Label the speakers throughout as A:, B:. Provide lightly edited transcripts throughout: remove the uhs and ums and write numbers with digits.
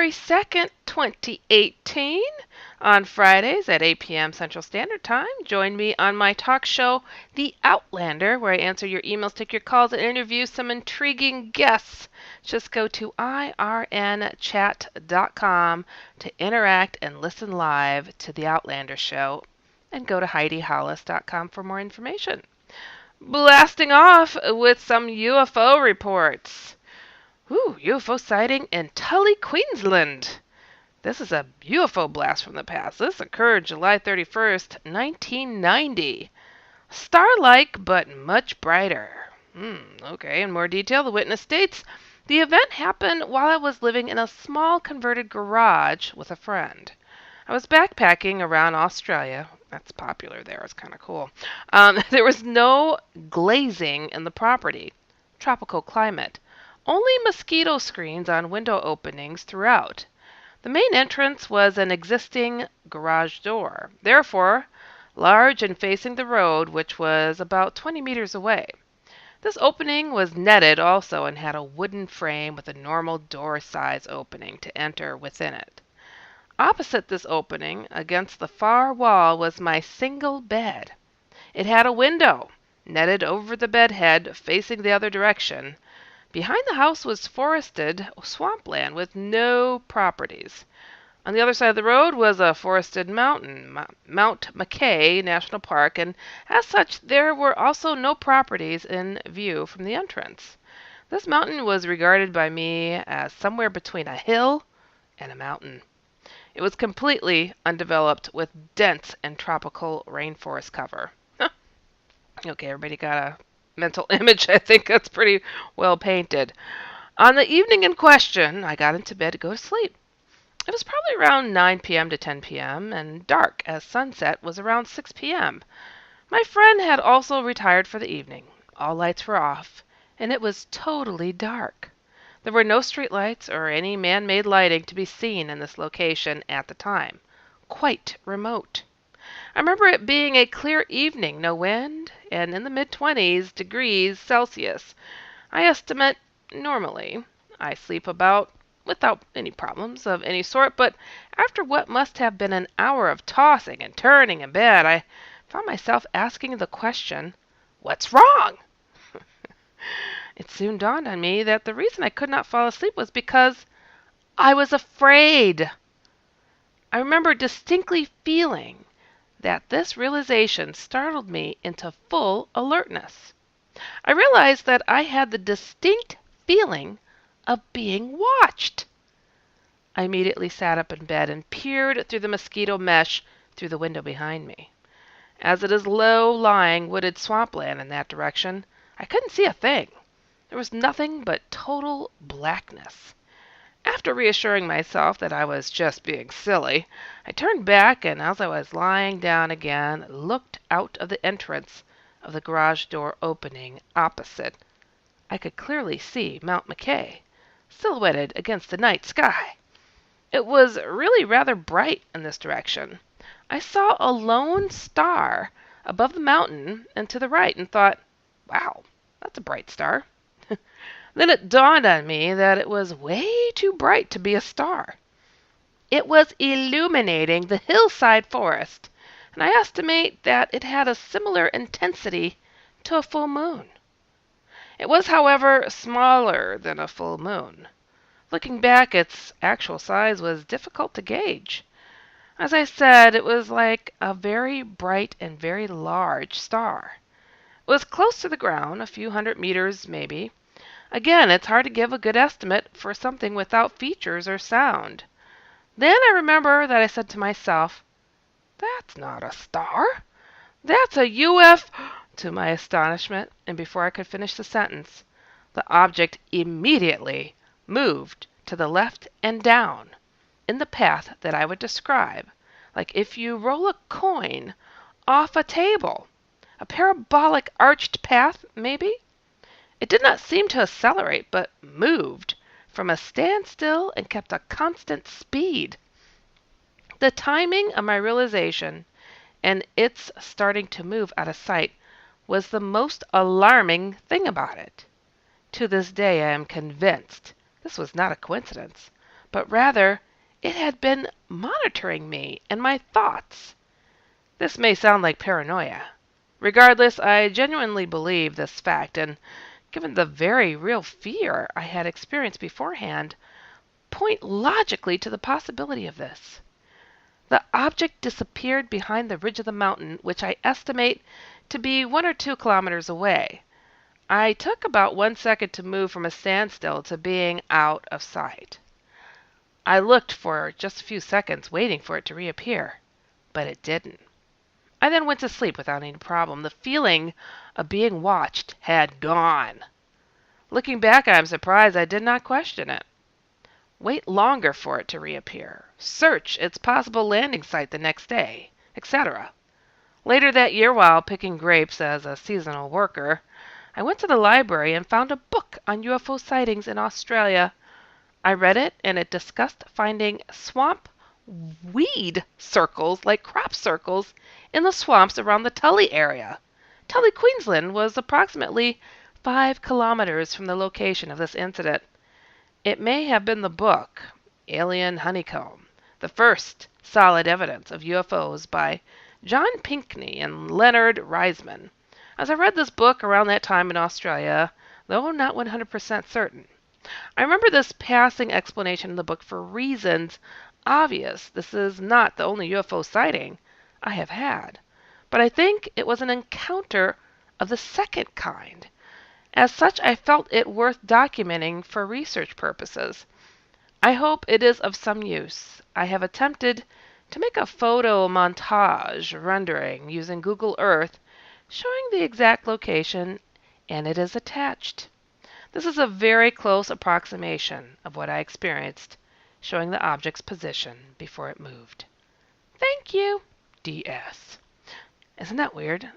A: January 2nd, 2018. On Fridays at 8 p.m. Central Standard Time, join me on my talk show, The Outlander, where I answer your emails, take your calls, and interview some intriguing guests. Just go to irnchat.com to interact and listen live to The Outlander Show, and go to HeidiHollis.com for more information. Blasting off with some UFO reports. UFO sighting in Tully, Queensland. This is a UFO blast from the past. This occurred July 31st, 1990. Star-like, but much brighter. Okay, in more detail, the witness states, the event happened while I was living in a small converted garage with a friend. I was backpacking around Australia. That's popular there. It's kind of cool. There was no glazing in the property. Tropical climate. Only mosquito screens on window openings throughout. The main entrance was an existing garage door, therefore large and facing the road, which was about 20 meters away. This opening was netted also and had a wooden frame with a normal door size opening to enter within it. Opposite this opening, against the far wall, was my single bed. It had a window, netted over the bedhead, facing the other direction. Behind the house was forested swampland with no properties. On the other side of the road was a forested mountain, Mount Mackay National Park, and as such there were also no properties in view from the entrance. This mountain was regarded by me as somewhere between a hill and a mountain. It was completely undeveloped with dense and tropical rainforest cover. Okay, everybody got a mental image. I think that's pretty well painted. On the evening in question, I got into bed to go to sleep. It was probably around 9 p.m. to 10 p.m. and dark, as sunset was around 6 p.m. My friend had also retired for the evening. All lights were off, and it was totally dark. There were no street lights or any man-made lighting to be seen in this location at the time. Quite remote. I remember it being a clear evening, no wind, and in the mid-20s degrees Celsius. I estimate normally. I sleep about without any problems of any sort, but after what must have been an hour of tossing and turning in bed, I found myself asking the question, "What's wrong?" It soon dawned on me that the reason I could not fall asleep was because I was afraid. I remember distinctly feeling that this realization startled me into full alertness. I realized that I had the distinct feeling of being watched. I immediately sat up in bed and peered through the mosquito mesh through the window behind me. As it is low-lying wooded swampland in that direction, I couldn't see a thing. There was nothing but total blackness. After reassuring myself that I was just being silly, I turned back and as I was lying down again, looked out of the entrance of the garage door opening opposite. I could clearly see Mount Mackay, silhouetted against the night sky. It was really rather bright in this direction. I saw a lone star above the mountain and to the right and thought, wow, that's a bright star. Then it dawned on me that it was way too bright to be a star. It was illuminating the hillside forest, and I estimate that it had a similar intensity to a full moon. It was, however, smaller than a full moon. Looking back, its actual size was difficult to gauge. As I said, it was like a very bright and very large star. It was close to the ground, a few hundred meters maybe. Again, it's hard to give a good estimate for something without features or sound. Then I remember that I said to myself, "That's not a star. That's a UFO." To my astonishment, and before I could finish the sentence, the object immediately moved to the left and down in the path that I would describe, like if you roll a coin off a table. A parabolic arched path, maybe? It did not seem to accelerate, but moved from a standstill and kept a constant speed. The timing of my realization and its starting to move out of sight was the most alarming thing about it. To this day I am convinced this was not a coincidence, but rather it had been monitoring me and my thoughts. This may sound like paranoia. Regardless, I genuinely believe this fact, and given the very real fear I had experienced beforehand, point logically to the possibility of this. The object disappeared behind the ridge of the mountain, which I estimate to be 1 or 2 kilometers away. I took about 1 second to move from a standstill to being out of sight. I looked for just a few seconds, waiting for it to reappear, but it didn't. I then went to sleep without any problem. The feeling of being watched had gone. Looking back, I am surprised I did not question it. Wait longer for it to reappear. Search its possible landing site the next day, etc. Later that year, while picking grapes as a seasonal worker, I went to the library and found a book on UFO sightings in Australia. I read it, and it discussed finding swamp weed circles, like crop circles, in the swamps around the Tully area. Tully, Queensland was approximately 5 kilometers from the location of this incident. It may have been the book, Alien Honeycomb, the first solid evidence of UFOs by John Pinckney and Leonard Reisman. As I read this book around that time in Australia, though not 100% certain, I remember this passing explanation in the book for reasons obvious. This is not the only UFO sighting I have had, but I think it was an encounter of the second kind. As such, I felt it worth documenting for research purposes. I hope it is of some use. I have attempted to make a photo montage rendering using Google Earth showing the exact location, and it is attached. This is a very close approximation of what I experienced, showing the object's position before it moved. Thank you, DS. Isn't that weird?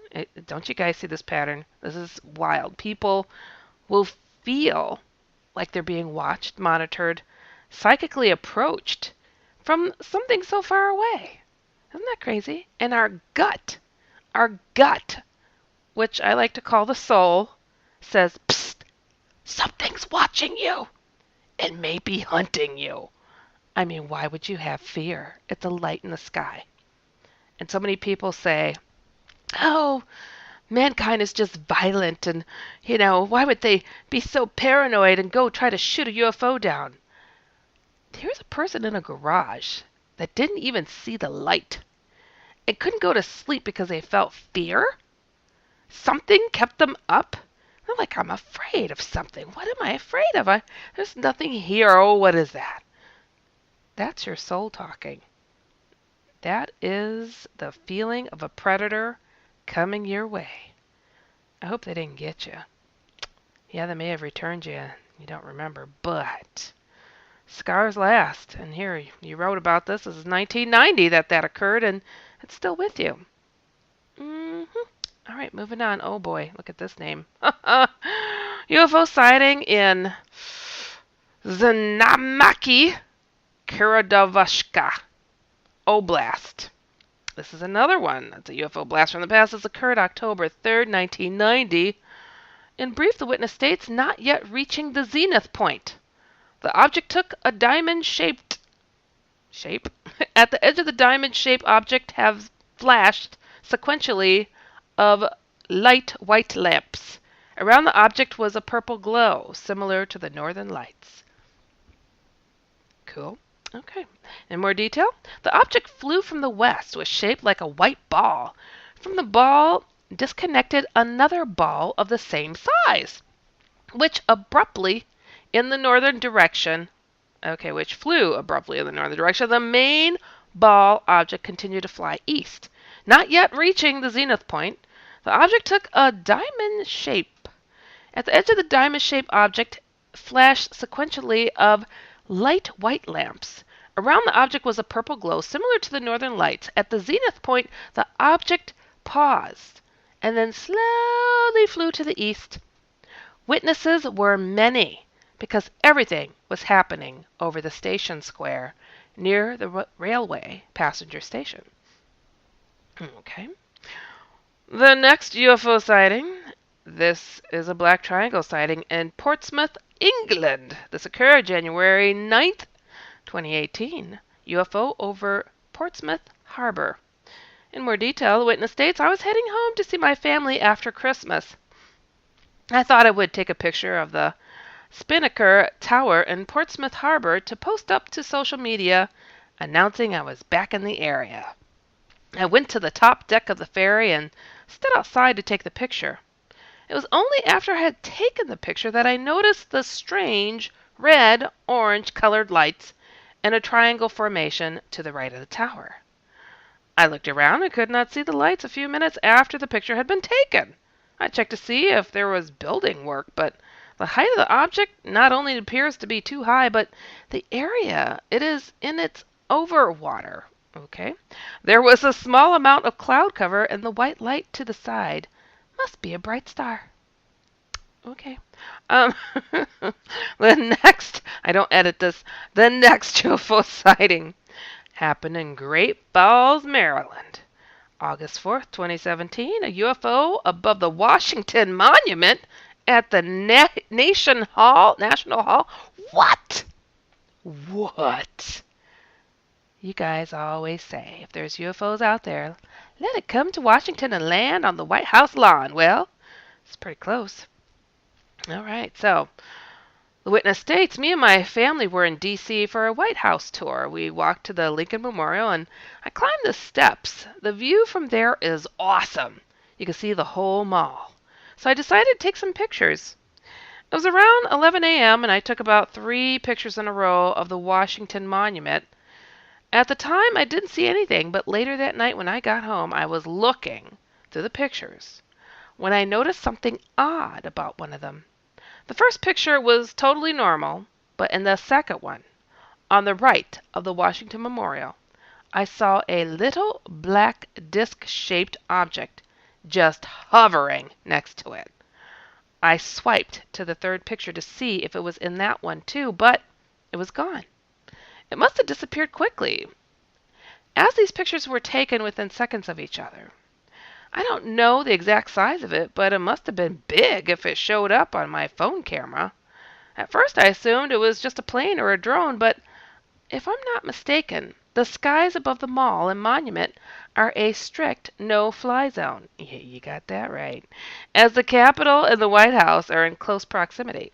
A: Don't you guys see this pattern? This is wild. People will feel like they're being watched, monitored, psychically approached from something so far away. Isn't that crazy? And our gut, which I like to call the soul, says, "Psst, something's watching you and may be hunting you." I mean, why would you have fear? It's a light in the sky. And so many people say, oh, mankind is just violent and, why would they be so paranoid and go try to shoot a UFO down? Here's a person in a garage that didn't even see the light and couldn't go to sleep because they felt fear. Something kept them up. They're like, I'm afraid of something. What am I afraid of? There's nothing here. Oh, what is that? That's your soul talking. That is the feeling of a predator coming your way. I hope they didn't get you. Yeah, they may have returned you. You don't remember, but scars last. And here, you wrote about this. This is 1990 that occurred, and it's still with you. All right, moving on. Oh boy, look at this name. UFO sighting in Znamaki, Kiradovashka Oblast. This is another one. That's a UFO blast from the past. This occurred October 3rd, 1990. In brief, the witness states, not yet reaching the zenith point. The object took a diamond-shaped shape. At the edge of the diamond-shaped object have flashed sequentially of light white lamps. Around the object was a purple glow, similar to the northern lights. Cool. Okay. In more detail, the object flew from the west, was shaped like a white ball. From the ball disconnected another ball of the same size, which flew abruptly in the northern direction. The main ball object continued to fly east, not yet reaching the zenith point. The object took a diamond shape. At the edge of the diamond-shaped object flashed sequentially of light white lamps. Around the object was a purple glow similar to the northern lights. At the zenith point, the object paused and then slowly flew to the east. Witnesses were many because everything was happening over the station square near the railway passenger station. Okay. The next UFO sighting. This is a black triangle sighting in Portsmouth, England. This occurred January 9th, 2018, UFO over Portsmouth Harbor. In more detail, the witness states, I was heading home to see my family after Christmas. I thought I would take a picture of the Spinnaker Tower in Portsmouth Harbor to post up to social media announcing I was back in the area. I went to the top deck of the ferry and stood outside to take the picture. It was only after I had taken the picture that I noticed the strange red-orange colored lights in a triangle formation to the right of the tower. I looked around and could not see the lights a few minutes after the picture had been taken. I checked to see if there was building work, but the height of the object not only appears to be too high, but the area it is in its over water. Okay. There was a small amount of cloud cover and the white light to the side. Must be a bright star. Okay. Um, I don't edit this. The next UFO sighting happened in Great Falls, Maryland. August 4th, 2017, a UFO above the Washington Monument at the National Hall. What? What? You guys always say, if there's UFOs out there, let it come to Washington and land on the White House lawn. Well, it's pretty close. All right, so the witness states, me and my family were in D.C. for a White House tour. We walked to the Lincoln Memorial and I climbed the steps. The view from there is awesome. You can see the whole mall. So I decided to take some pictures. It was around 11 a.m. and I took about 3 pictures in a row of the Washington Monument. At the time, I didn't see anything, but later that night when I got home, I was looking through the pictures when I noticed something odd about one of them. The first picture was totally normal, but in the second one, on the right of the Washington Memorial, I saw a little black disc-shaped object just hovering next to it. I swiped to the third picture to see if it was in that one too, but it was gone. It must have disappeared quickly, as these pictures were taken within seconds of each other. I don't know the exact size of it, but it must have been big if it showed up on my phone camera. At first I assumed it was just a plane or a drone, but if I'm not mistaken, the skies above the mall and monument are a strict no-fly zone. Yeah, you got that right. As the Capitol and the White House are in close proximity.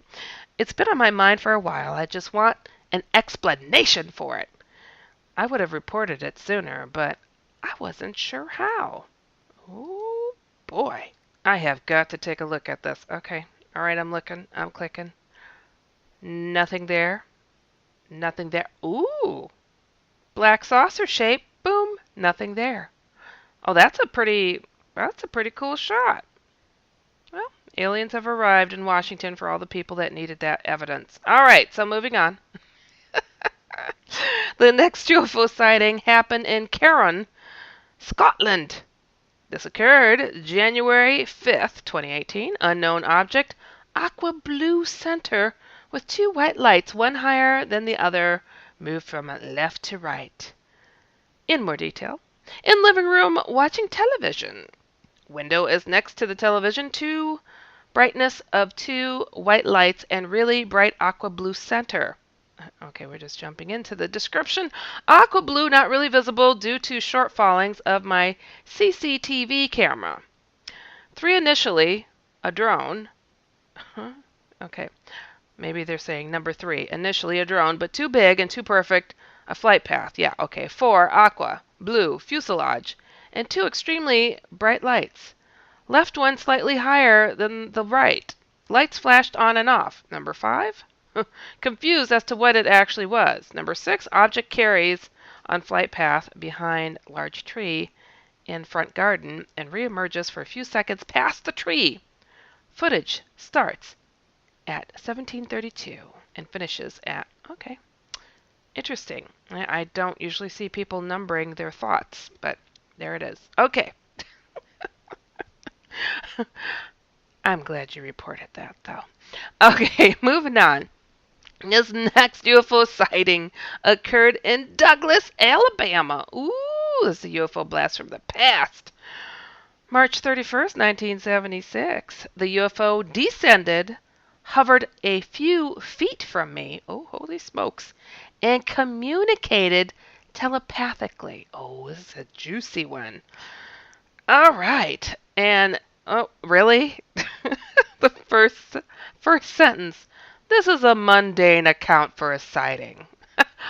A: It's been on my mind for a while. I just want an explanation for it. I would have reported it sooner, but I wasn't sure how. Oh, boy. I have got to take a look at this. Okay. All right, I'm looking. I'm clicking. Nothing there. Nothing there. Ooh. Black saucer shape. Boom. Nothing there. Oh, that's a pretty cool shot. Well, aliens have arrived in Washington for all the people that needed that evidence. All right, so moving on. The next UFO sighting happened in Cairn, Scotland. This occurred January 5th, 2018. Unknown object, aqua blue center with 2 white lights, one higher than the other, moved from left to right. In more detail, in living room watching television. Window is next to the television, brightness of 2 white lights and really bright aqua blue center. Okay, we're just jumping into the description. Aqua blue not really visible due to short fallings of my CCTV camera. 3 initially, a drone. Okay, maybe they're saying number 3. Initially a drone, but too big and too perfect. A flight path. Yeah, okay. 4, aqua, blue, fuselage, and 2 extremely bright lights. Left one slightly higher than the right. Lights flashed on and off. Number 5? Confused as to what it actually was. Number 6, object carries on flight path behind large tree in front garden and reemerges for a few seconds past the tree. Footage starts at 17:32 and finishes at, okay. Interesting. I don't usually see people numbering their thoughts, but there it is. Okay. I'm glad you reported that, though. Okay, moving on. This next UFO sighting occurred in Douglas, Alabama. Ooh, this is a UFO blast from the past. March 31st, 1976. The UFO descended, hovered a few feet from me. Oh, holy smokes. and communicated telepathically. Oh, this is a juicy one. All right. And oh, really? The first sentence. This is a mundane account for a sighting.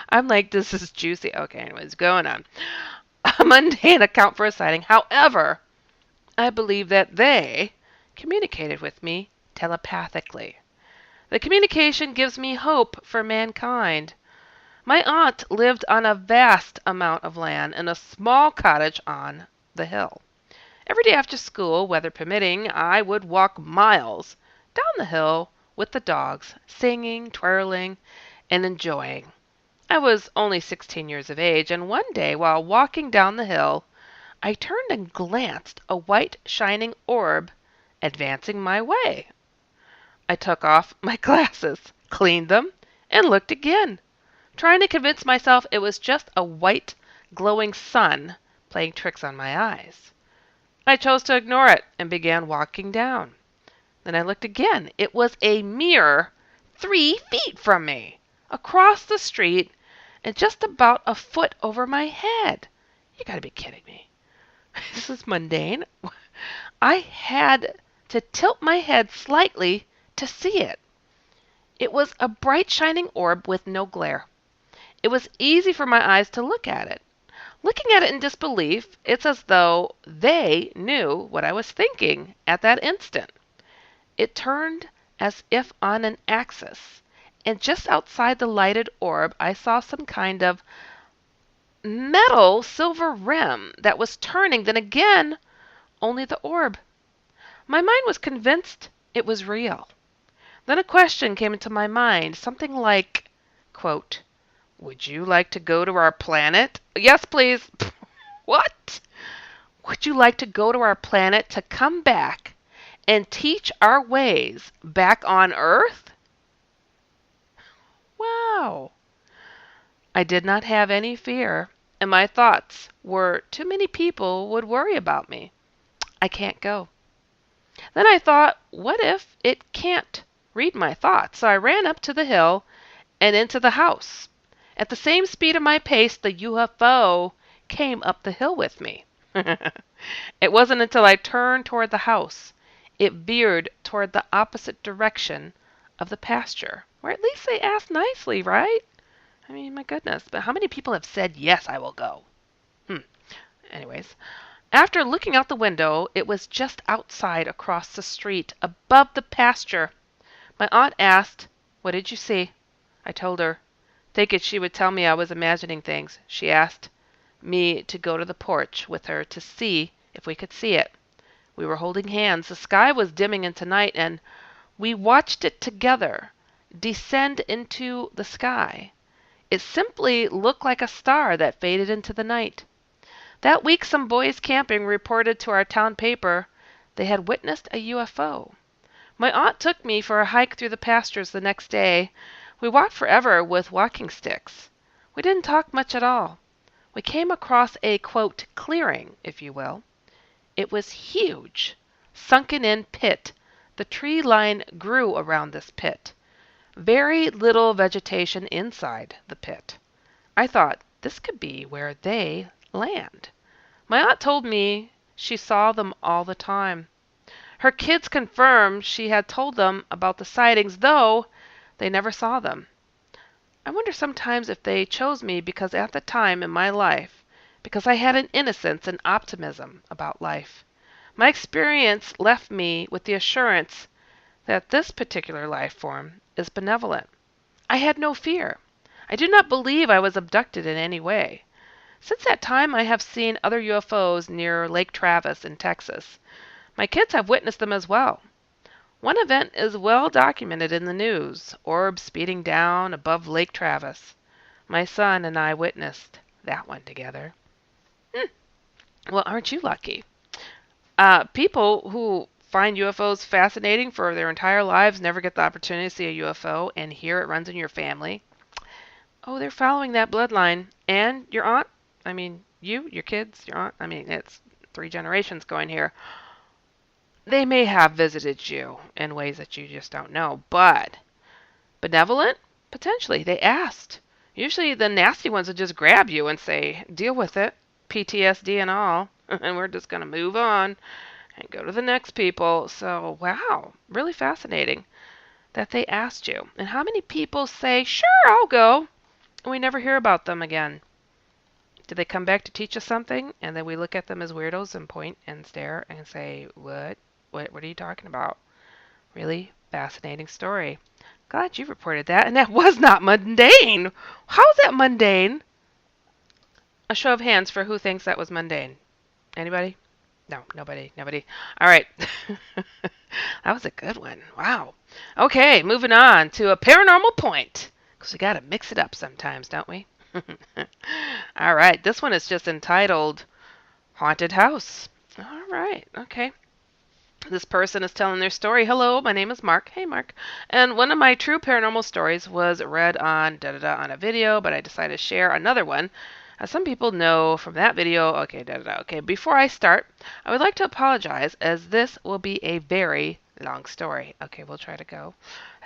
A: I'm like, this is juicy. Okay, anyways, going on. A mundane account for a sighting. However, I believe that they communicated with me telepathically. The communication gives me hope for mankind. My aunt lived on a vast amount of land in a small cottage on the hill. Every day after school, weather permitting, I would walk miles down the hill with the dogs, singing, twirling, and enjoying. I was only 16 years of age, and one day while walking down the hill, I turned and glanced a white shining orb advancing my way. I took off my glasses, cleaned them, and looked again, trying to convince myself it was just a white, glowing sun playing tricks on my eyes. I chose to ignore it and began walking down. Then I looked again. It was a mere 3 feet from me, across the street, and just about a foot over my head. You gotta be kidding me. This is mundane. I had to tilt my head slightly to see it. It was a bright shining orb with no glare. It was easy for my eyes to look at it. Looking at it in disbelief, it's as though they knew what I was thinking at that instant. It turned as if on an axis, and just outside the lighted orb I saw some kind of metal silver rim that was turning, then again only the orb. My mind was convinced it was real. Then a question came into my mind, something like, quote, "Would you like to go to our planet?" "Yes, please." What? "Would you like to go to our planet to come back and teach our ways back on Earth?" Wow. I did not have any fear, and my thoughts were too many people would worry about me. I can't go. Then I thought, what if it can't read my thoughts? So I ran up to the hill and into the house. At the same speed of my pace, the UFO came up the hill with me. It wasn't until I turned toward the house. It veered toward the opposite direction of the pasture. Or at least they asked nicely, right? I mean, my goodness. But how many people have said, yes, I will go? Anyways, after looking out the window, it was just outside across the street, above the pasture. My aunt asked, "What did you see?" I told her. Thinking she would tell me I was imagining things, she asked me to go to the porch with her to see if we could see it. We were holding hands. The sky was dimming into night, and we watched it together descend into the sky. It simply looked like a star that faded into the night. That week, some boys camping reported to our town paper they had witnessed a UFO. My aunt took me for a hike through the pastures the next day. We walked forever with walking sticks. We didn't talk much at all. We came across a, quote, clearing, if you will. It was huge, sunken-in pit. The tree line grew around this pit. Very little vegetation inside the pit. I thought, this could be where they land. My aunt told me she saw them all the time. Her kids confirmed she had told them about the sightings, though they never saw them. I wonder sometimes if they chose me because at the time in my life, because I had an innocence and optimism about life. My experience left me with the assurance that this particular life form is benevolent. I had no fear. I do not believe I was abducted in any way. Since that time, I have seen other UFOs near Lake Travis in Texas. My kids have witnessed them as well. One event is well documented in the news, orbs speeding down above Lake Travis. My son and I witnessed that one together. Well, aren't you lucky? People who find UFOs fascinating for their entire lives never get the opportunity to see a UFO, and here it runs in your family. Oh, they're following that bloodline. And your aunt, I mean, you, your kids, your aunt, I mean, it's 3 generations going here. They may have visited you in ways that you just don't know, but benevolent? Potentially. They asked, Usually the nasty ones would just grab you and say, deal with it, PTSD and all, and we're just going to move on and go to the next people. So, wow, really fascinating that they asked you. And how many people say, sure, I'll go, and we never hear about them again? Did they come back to teach us something? And then we look at them as weirdos and point and stare and say, what? What are you talking about? Really fascinating story. Glad you reported that. And that was not mundane. How's that mundane? A show of hands for who thinks that was mundane. Anybody? No, nobody. All right. That was a good one. Wow. Okay, moving on to a paranormal point. Because we got to mix it up sometimes, don't we? All right. This one is just entitled Haunted House. All right. Okay. This person is telling their story. Hello, my name is Mark. Hey, Mark. And one of my true paranormal stories was read on on a video, but I decided to share another one. As some people know from that video, okay, Okay, before I start, I would like to apologize as this will be a very long story. Okay, we'll try to go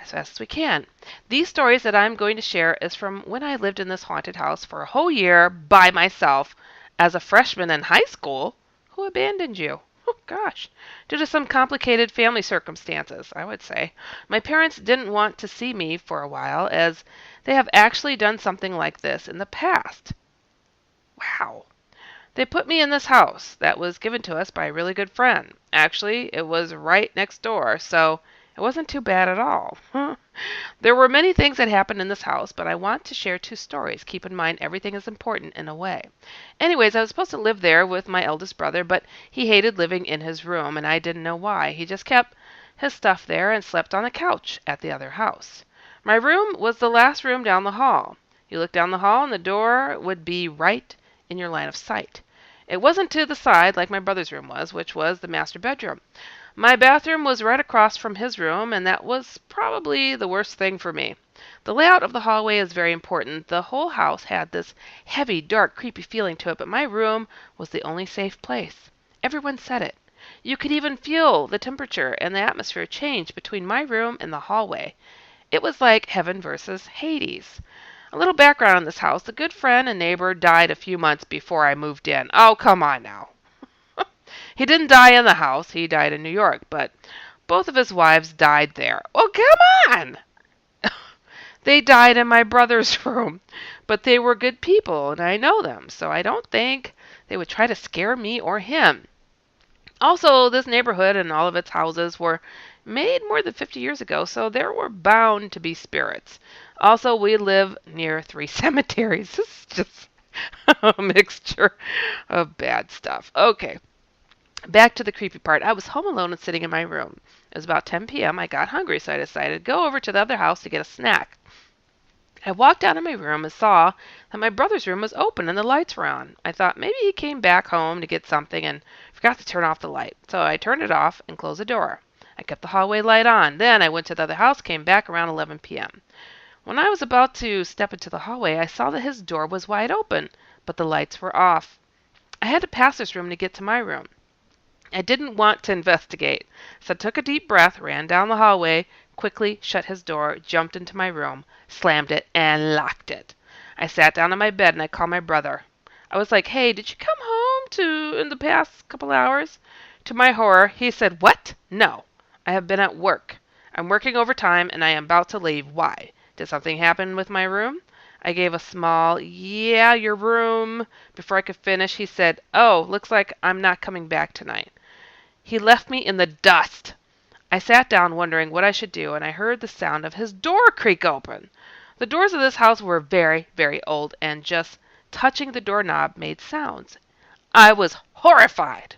A: as fast as we can. These stories that I'm going to share is from when I lived in this haunted house for a whole year by myself as a freshman in high school. Who abandoned you? Oh, gosh. Due to some complicated family circumstances, I would say. My parents didn't want to see me for a while as they have actually done something like this in the past. Wow. They put me in this house that was given to us by a really good friend. Actually, it was right next door, so it wasn't too bad at all. There were many things that happened in this house, but I want to share two stories. Keep in mind, everything is important in a way. Anyways, I was supposed to live there with my eldest brother, but he hated living in his room, and I didn't know why. He just kept his stuff there and slept on the couch at the other house. My room was the last room down the hall. You look down the hall, and the door would be right in your line of sight. It wasn't to the side like my brother's room was, which was the master bedroom. My bathroom was right across from his room, and that was probably the worst thing for me. The layout of the hallway is very important. The whole house had this heavy, dark, creepy feeling to it, but my room was the only safe place. Everyone said it. You could even feel the temperature and the atmosphere change between my room and the hallway. It was like heaven versus Hades. A little background on this house. A good friend and neighbor died a few months before I moved in. Oh, come on now. He didn't die in the house. He died in New York, but both of his wives died there. Oh, come on! They died in my brother's room, but they were good people, and I know them, so I don't think they would try to scare me or him. Also, this neighborhood and all of its houses were made more than 50 years ago, so there were bound to be spirits. Also, we live near 3 cemeteries. This is just a mixture of bad stuff. Okay. Back to the creepy part. I was home alone and sitting in my room. It was about 10 p.m. I got hungry, so I decided to go over to the other house to get a snack. I walked out of my room and saw that my brother's room was open and the lights were on. I thought maybe he came back home to get something and forgot to turn off the light. So I turned it off and closed the door. I kept the hallway light on. Then I went to the other house, came back around 11 p.m. When I was about to step into the hallway, I saw that his door was wide open, but the lights were off. I had to pass this room to get to my room. I didn't want to investigate, so I took a deep breath, ran down the hallway, quickly shut his door, jumped into my room, slammed it, and locked it. I sat down on my bed and I called my brother. I was like, hey, did you come home in the past couple hours? To my horror, he said, what? No, I have been at work. I'm working overtime and I am about to leave. Why? Did something happen with my room? I gave a small, yeah, your room. Before I could finish, he said, oh, looks like I'm not coming back tonight. He left me in the dust. I sat down wondering what I should do, and I heard the sound of his door creak open. The doors of this house were very, very old, and just touching the doorknob made sounds. I was horrified,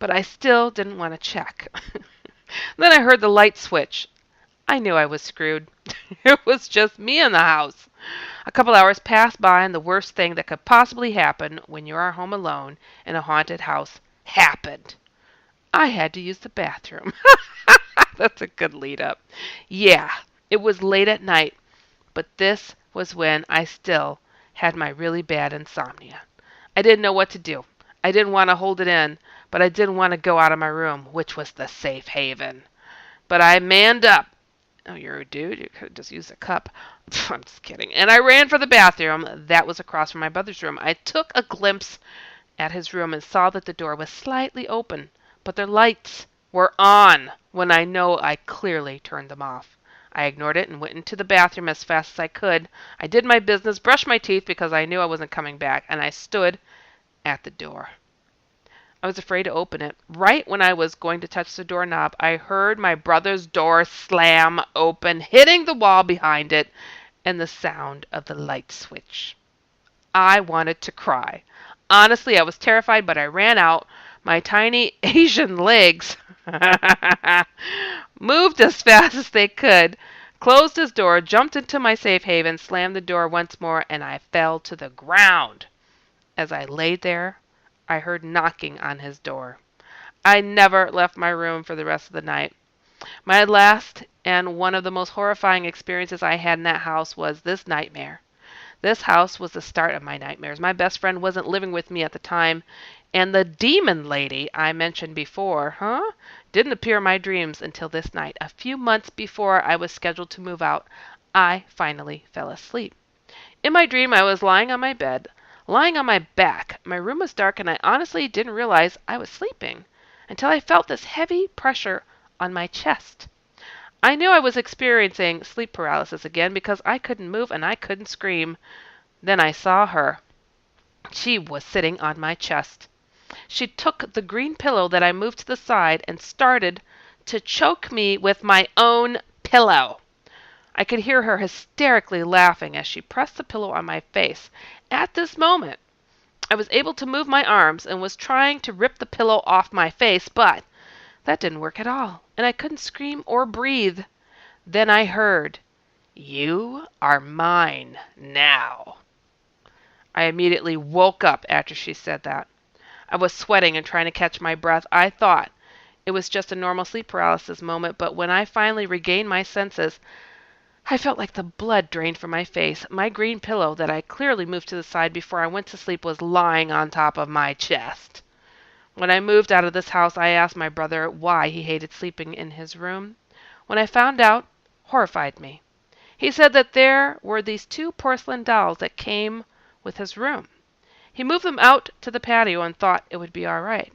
A: but I still didn't want to check. Then I heard the light switch. I knew I was screwed. It was just me in the house. A couple hours passed by, and the worst thing that could possibly happen when you are home alone in a haunted house happened. I had to use the bathroom. That's a good lead up. Yeah, it was late at night, but this was when I still had my really bad insomnia. I didn't know what to do. I didn't want to hold it in, but I didn't want to go out of my room, which was the safe haven. But I manned up. Oh, you're a dude. You could have just used a cup. I'm just kidding. And I ran for the bathroom that was across from my brother's room. I took a glimpse at his room and saw that the door was slightly open, but the lights were on when I know I clearly turned them off. I ignored it and went into the bathroom as fast as I could. I did my business, brushed my teeth because I knew I wasn't coming back, and I stood at the door. I was afraid to open it. Right when I was going to touch the doorknob, I heard my brother's door slam open, hitting the wall behind it, and the sound of the light switch. I wanted to cry. Honestly, I was terrified, but I ran out. My tiny Asian legs moved as fast as they could, closed his door, jumped into my safe haven, slammed the door once more, and I fell to the ground. As I lay there, I heard knocking on his door. I never left my room for the rest of the night. My last and one of the most horrifying experiences I had in that house was this nightmare. This house was the start of my nightmares. My best friend wasn't living with me at the time, and the demon lady I mentioned before, didn't appear in my dreams until this night. A few months before I was scheduled to move out, I finally fell asleep. In my dream, I was lying on my bed, lying on my back. My room was dark, and I honestly didn't realize I was sleeping until I felt this heavy pressure on my chest. I knew I was experiencing sleep paralysis again because I couldn't move and I couldn't scream. Then I saw her. She was sitting on my chest. She took the green pillow that I moved to the side and started to choke me with my own pillow. I could hear her hysterically laughing as she pressed the pillow on my face. At this moment, I was able to move my arms and was trying to rip the pillow off my face, but that didn't work at all, and I couldn't scream or breathe. Then I heard, "You are mine now." I immediately woke up after she said that. I was sweating and trying to catch my breath. I thought it was just a normal sleep paralysis moment, but when I finally regained my senses, I felt like the blood drained from my face. My green pillow that I clearly moved to the side before I went to sleep was lying on top of my chest. When I moved out of this house, I asked my brother why he hated sleeping in his room. When I found out, horrified me. He said that there were these two porcelain dolls that came with his room. He moved them out to the patio and thought it would be all right.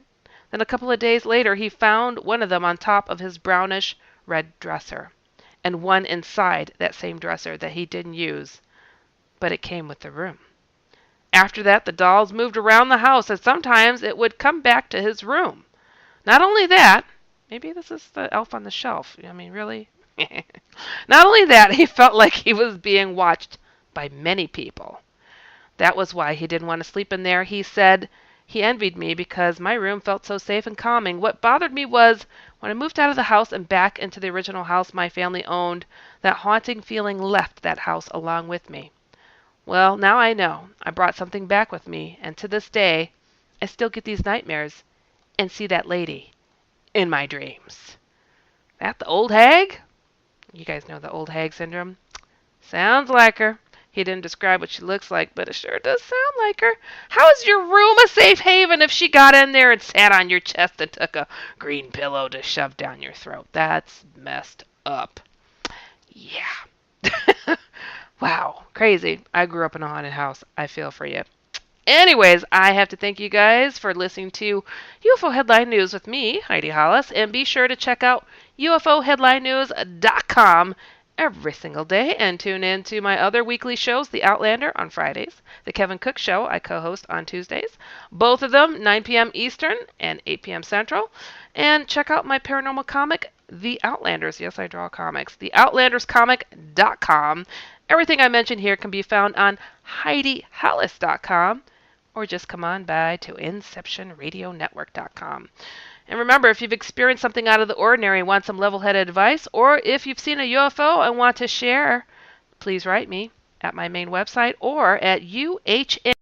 A: Then a couple of days later, he found one of them on top of his brownish red dresser, and one inside that same dresser that he didn't use, but it came with the room. After that, the dolls moved around the house, and sometimes it would come back to his room. Not only that, maybe this is the elf on the shelf. I mean, really? Not only that, he felt like he was being watched by many people. That was why he didn't want to sleep in there. He said he envied me because my room felt so safe and calming. What bothered me was when I moved out of the house and back into the original house my family owned, that haunting feeling left that house along with me. Well, now I know. I brought something back with me, and to this day, I still get these nightmares and see that lady in my dreams. That the old hag? You guys know the old hag syndrome? Sounds like her. He didn't describe what she looks like, but it sure does sound like her. How is your room a safe haven if she got in there and sat on your chest and took a green pillow to shove down your throat? That's messed up. Yeah. Wow, crazy. I grew up in a haunted house. I feel for you. Anyways, I have to thank you guys for listening to UFO Headline News with me, Heidi Hollis, and be sure to check out UFOHeadlineNews.com every single day and tune in to my other weekly shows, The Outlander on Fridays, The Kevin Cook Show I co-host on Tuesdays, both of them 9 p.m. Eastern and 8 p.m. Central, and check out my paranormal comic, The Outlanders. Yes, I draw comics. TheOutlandersComic.com. Everything I mentioned here can be found on HeidiHollis.com, or just come on by to InceptionRadioNetwork.com. And remember, if you've experienced something out of the ordinary and want some level-headed advice, or if you've seen a UFO and want to share, please write me at my main website or at UHN